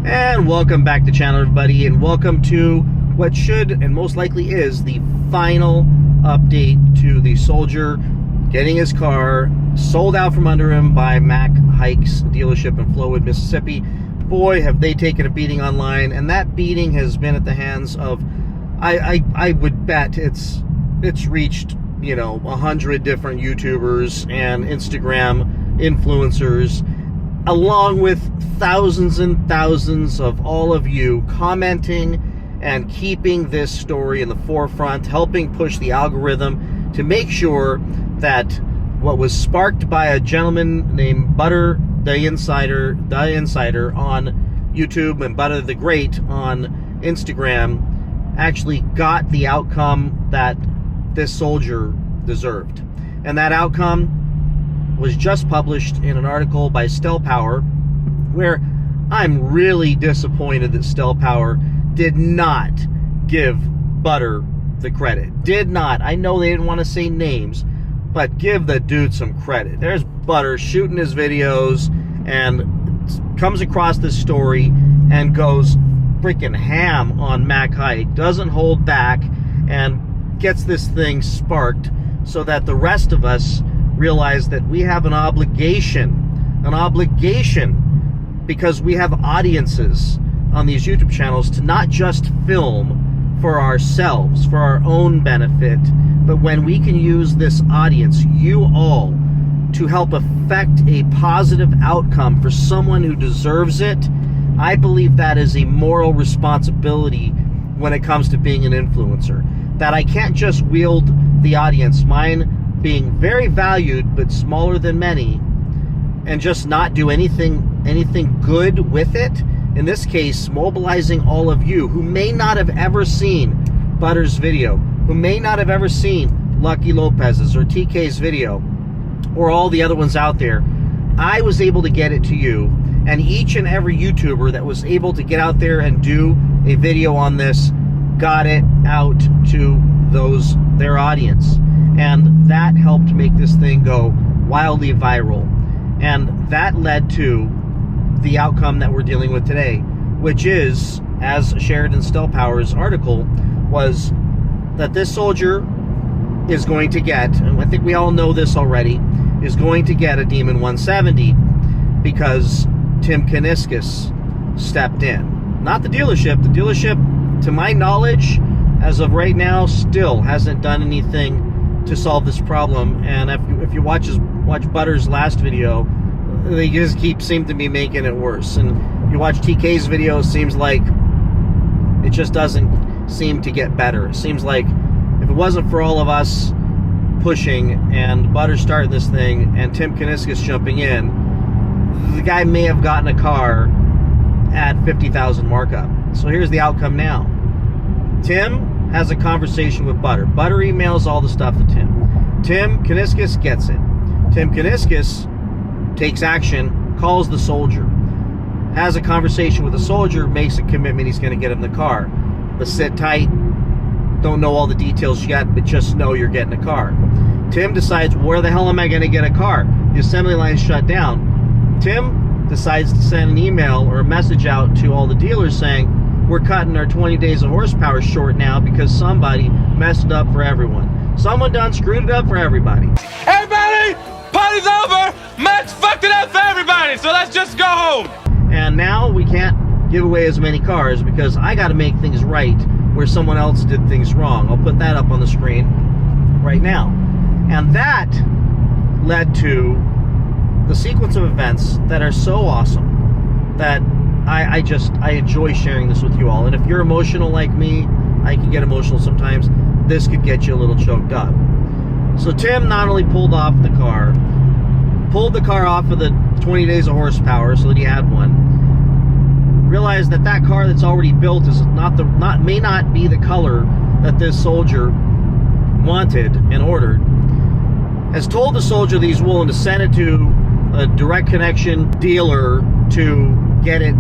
And welcome back to the channel, everybody, and welcome to what should and most likely is the final update to the soldier getting his car sold out from under him by Mac Hikes dealership in Flowood, Mississippi. Boy, have they taken a beating online, and that beating has been at the hands of, I would bet it's reached, 100 different YouTubers and Instagram influencers, along with thousands and thousands of all of you commenting and keeping this story in the forefront, helping push the algorithm to make sure that what was sparked by a gentleman named Butter the Insider on YouTube and Butter the Great on Instagram actually got the outcome that this soldier deserved. And that outcome was just published in an article by Stellpower, where I'm really disappointed that Stellpower did not give Butter the credit. Did not. I know they didn't want to say names, but give the dude some credit. There's Butter shooting his videos and comes across this story and goes freaking ham on Mac Hike, doesn't hold back, and gets this thing sparked so that the rest of us realize that we have an obligation, because we have audiences on these YouTube channels, to not just film for ourselves, for our own benefit, but when we can use this audience, you all, to help affect a positive outcome for someone who deserves it. I believe that is a moral responsibility when it comes to being an influencer, that I can't just wield the audience, mine being very valued but smaller than many, and just not do anything good with it. In this case, mobilizing all of you who may not have ever seen Butter's video, who may not have ever seen Lucky Lopez's or TK's video, or all the other ones out there. I was able to get it to you, and each and every YouTuber that was able to get out there and do a video on this got it out to their audience. And that helped make this thing go wildly viral. And that led to the outcome that we're dealing with today, which is, as shared in Stellpower's article, was that this soldier is going to get, and I think we all know this already, is going to get a Demon 170 because Tim Kaniskis stepped in. Not the dealership. The dealership, to my knowledge, as of right now, still hasn't done anything to solve this problem. And if you watch Butter's last video, they just seem to be making it worse. And you watch TK's video, it seems like it just doesn't seem to get better. It seems like if it wasn't for all of us pushing and Butter starting this thing and Tim Kaniskis jumping in, the guy may have gotten a car at 50,000 markup. So here's the outcome now. Tim has a conversation with Butter. Butter emails all the stuff to Tim. Tim Kaniskis gets it. Tim Kaniskis takes action, calls the soldier, has a conversation with the soldier, makes a commitment he's going to get him the car. But sit tight. Don't know all the details yet, but just know you're getting a car. Tim decides, where the hell am I going to get a car? The assembly line's shut down. Tim decides to send an email or a message out to all the dealers saying, we're cutting our 20 days of horsepower short now because somebody messed it up for everyone. Someone done screwed it up for everybody. Everybody, party's over. Max fucked it up for everybody, so let's just go home. And now we can't give away as many cars because I got to make things right where someone else did things wrong. I'll put that up on the screen right now. And that led to the sequence of events that are so awesome that I enjoy sharing this with you all. And if you're emotional like me, I can get emotional sometimes, this could get you a little choked up. So Tim not only pulled the car off of the 20 days of horsepower so that he had one, realized that that car that's already built is may not be the color that this soldier wanted and ordered, has told the soldier that he's willing to send it to a direct connection dealer to get it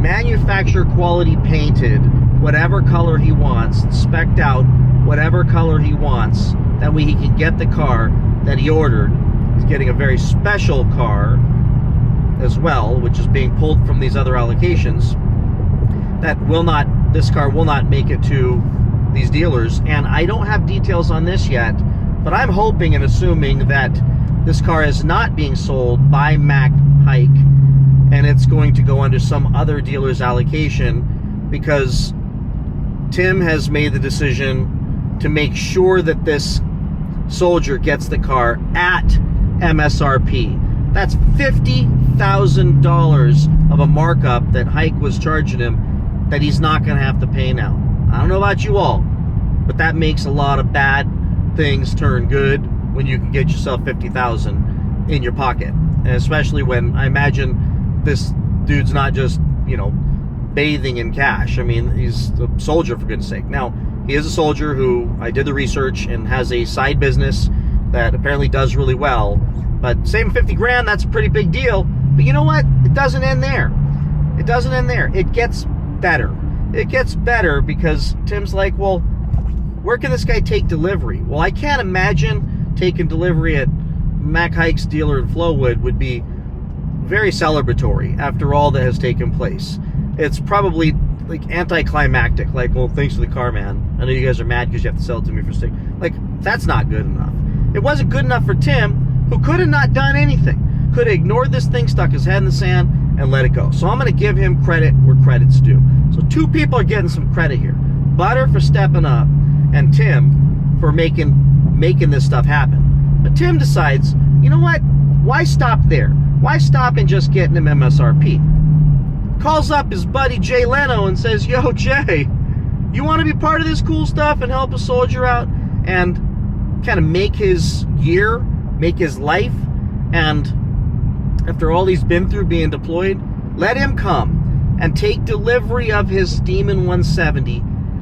manufacturer quality painted, whatever color he wants, spec'd out whatever color he wants. That way he can get the car that he ordered. He's getting a very special car as well, which is being pulled from these other allocations, that this car will not make it to these dealers. And I don't have details on this yet, but I'm hoping and assuming that this car is not being sold by Mac Hike, and it's going to go under some other dealer's allocation, because Tim has made the decision to make sure that this Soldier gets the car at MSRP. That's $50,000 of a markup that Hike was charging him that he's not going to have to pay now. I don't know about you all, but that makes a lot of bad things turn good when you can get yourself $50,000 in your pocket. And especially when I imagine this dude's not just, bathing in cash. I mean, he's a soldier, for goodness sake. Now, he is a soldier who, I did the research, and has a side business that apparently does really well. But saving 50 grand, that's a pretty big deal. But you know what? It doesn't end there. It doesn't end there. It gets better. It gets better because Tim's like, well, where can this guy take delivery? Well, I can't imagine taking delivery at Mac Hike's dealer in Flowood would be very celebratory after all that has taken place. It's probably like anticlimactic, like, well, thanks for the car, man. I know you guys are mad because you have to sell it to me for stick. Like, that's not good enough. It wasn't good enough for Tim, who could have not done anything. Could have ignored this thing, stuck his head in the sand, and let it go. So I'm going to give him credit where credit's due. So two people are getting some credit here. Butter for stepping up, and Tim for making this stuff happen. But Tim decides, you know what? Why stop there? Why stop and just getting him MSRP? Calls up his buddy Jay Leno and says, yo, Jay, you want to be part of this cool stuff and help a soldier out and kind of make his year, make his life? And after all he's been through being deployed, let him come and take delivery of his Demon 170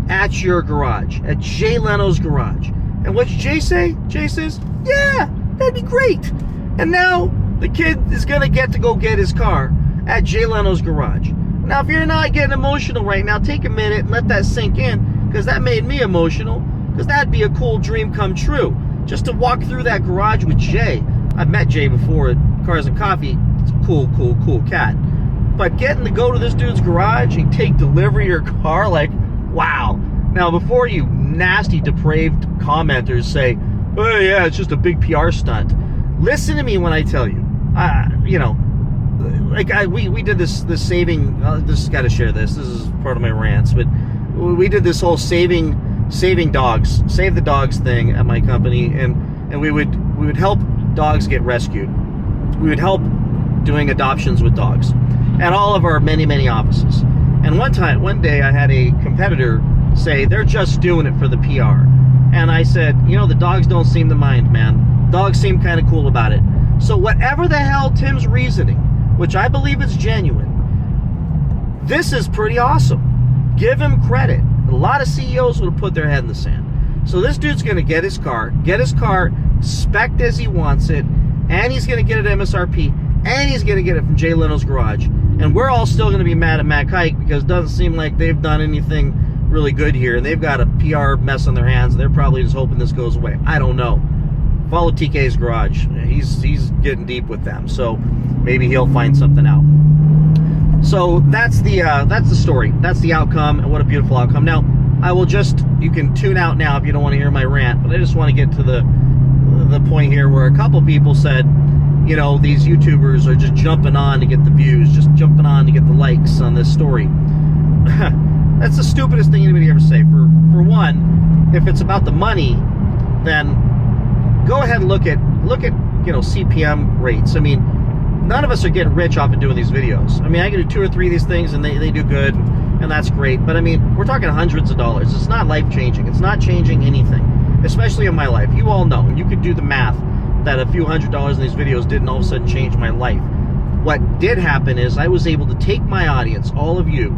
at your garage, at Jay Leno's garage. And what's Jay say? Jay says, yeah, that'd be great. And now the kid is going to get to go get his car at Jay Leno's garage. Now, if you're not getting emotional right now, take a minute and let that sink in, because that made me emotional, because that'd be a cool dream come true. Just to walk through that garage with Jay. I've met Jay before at Cars and Coffee. It's a cool cat. But getting to go to this dude's garage and take delivery of your car, like, wow. Now, before you nasty, depraved commenters say, oh yeah, it's just a big PR stunt, listen to me when I tell you. We did this saving. This got to share this. This is part of my rants, but we did this whole saving dogs, save the dogs thing at my company, and we would help dogs get rescued. We would help doing adoptions with dogs at all of our many offices. And one day, I had a competitor say they're just doing it for the PR, and I said, the dogs don't seem to mind, man. Dogs seem kind of cool about it. So whatever the hell Tim's reasoning, which I believe is genuine, this is pretty awesome. Give him credit. A lot of CEOs would have put their head in the sand. So this dude's going to get his car spec'd as he wants it, and he's going to get it at MSRP, and he's going to get it from Jay Leno's garage. And we're all still going to be mad at Mac Hike because it doesn't seem like they've done anything really good here, and they've got a PR mess on their hands. They're probably just hoping this goes away. I don't know. Follow TK's garage. He's getting deep with them, so maybe he'll find something out. So that's the story. That's the outcome, and what a beautiful outcome. Now, you can tune out now if you don't want to hear my rant, but I just want to get to the point here where a couple people said, these YouTubers are just jumping on to get the views, just jumping on to get the likes on this story. That's the stupidest thing anybody ever say. For one, if it's about the money, then go ahead and look at CPM rates. I mean, none of us are getting rich off of doing these videos. I mean, I can do 2 or 3 of these things and they do good, and that's great. But I mean, we're talking hundreds of dollars. It's not life-changing. It's not changing anything, especially in my life. You all know, and you could do the math, that a few $100s in these videos didn't all of a sudden change my life. What did happen is I was able to take my audience, all of you,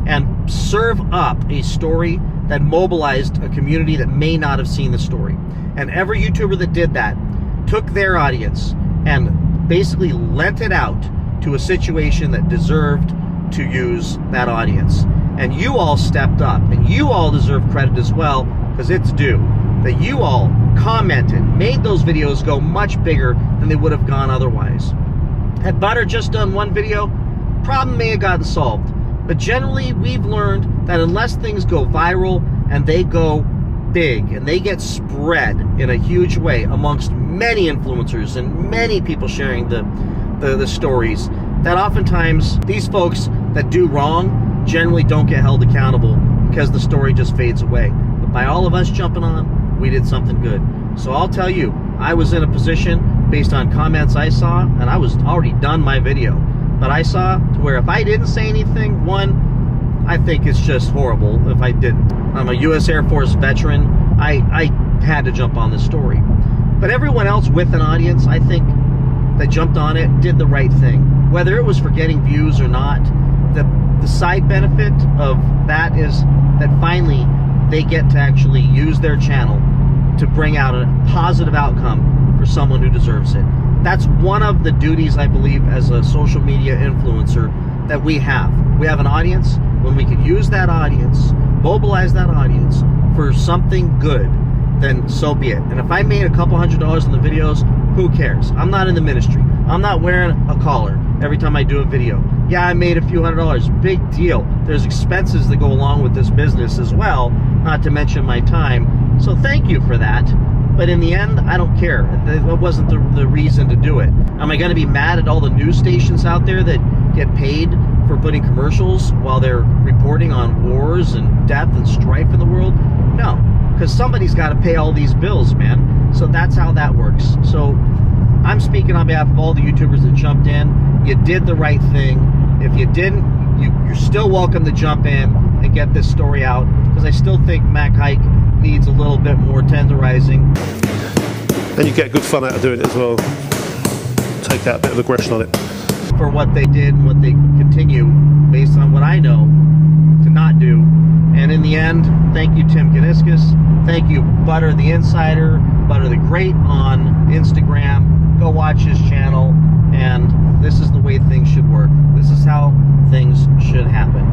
and serve up a story that mobilized a community that may not have seen the story. And every YouTuber that did that took their audience and basically lent it out to a situation that deserved to use that audience. And you all stepped up, and you all deserve credit as well, because it's due. That you all commented, made those videos go much bigger than they would have gone otherwise. Had Butter just done one video, problem may have gotten solved. But generally, we've learned that unless things go viral and they go big and they get spread in a huge way amongst many influencers and many people sharing the stories, that oftentimes these folks that do wrong generally don't get held accountable because the story just fades away. But by all of us jumping on, we did something good. So I'll tell you, I was in a position based on comments I saw, and I was already done my video, but I saw to where if I didn't say anything, one, I think it's just horrible if I didn't. I'm a U.S. Air Force veteran. I had to jump on this story. But everyone else with an audience, I think, that jumped on it did the right thing. Whether it was for getting views or not, the side benefit of that is that finally they get to actually use their channel to bring out a positive outcome for someone who deserves it. That's one of the duties, I believe, as a social media influencer that we have. We have an audience. When we can use that audience, mobilize that audience for something good, then so be it. And if I made a couple $100s on the videos, who cares? I'm not in the ministry. I'm not wearing a collar every time I do a video. Yeah, I made a few $100s. Big deal. There's expenses that go along with this business as well, not to mention my time. So thank you for that. But in the end, I don't care. That wasn't the reason to do it. Am I going to be mad at all the news stations out there that get paid for putting commercials while they're reporting on wars and death and strife in the world? No, because somebody's got to pay all these bills, man. So that's how that works. So I'm speaking on behalf of all the YouTubers that jumped in. You did the right thing. If you didn't, you're still welcome to jump in and get this story out, because I still think Mac Hike needs a little bit more tenderizing. And you get good fun out of doing it as well. Take out a bit of aggression on it. For what they did and what they continue, based on what I know, to not do. And in the end, thank you, Tim Kaniskis. Thank you, Butter the Insider, Butter the Great on Instagram. Go watch his channel. And this is the way things should work. This is how things should happen.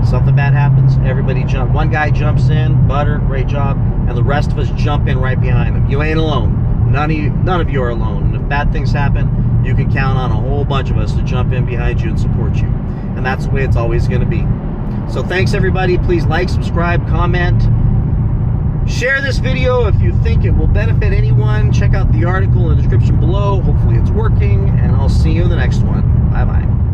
Something bad happens, everybody jump. One guy jumps in, Butter, great job, and the rest of us jump in right behind him. You ain't alone. None of you are alone. And if bad things happen, you can count on a whole bunch of us to jump in behind you and support you. And that's the way it's always going to be. So thanks, everybody. Please like, subscribe, comment. Share this video if you think it will benefit anyone. Check out the article in the description below. Hopefully it's working, and I'll see you in the next one. Bye-bye.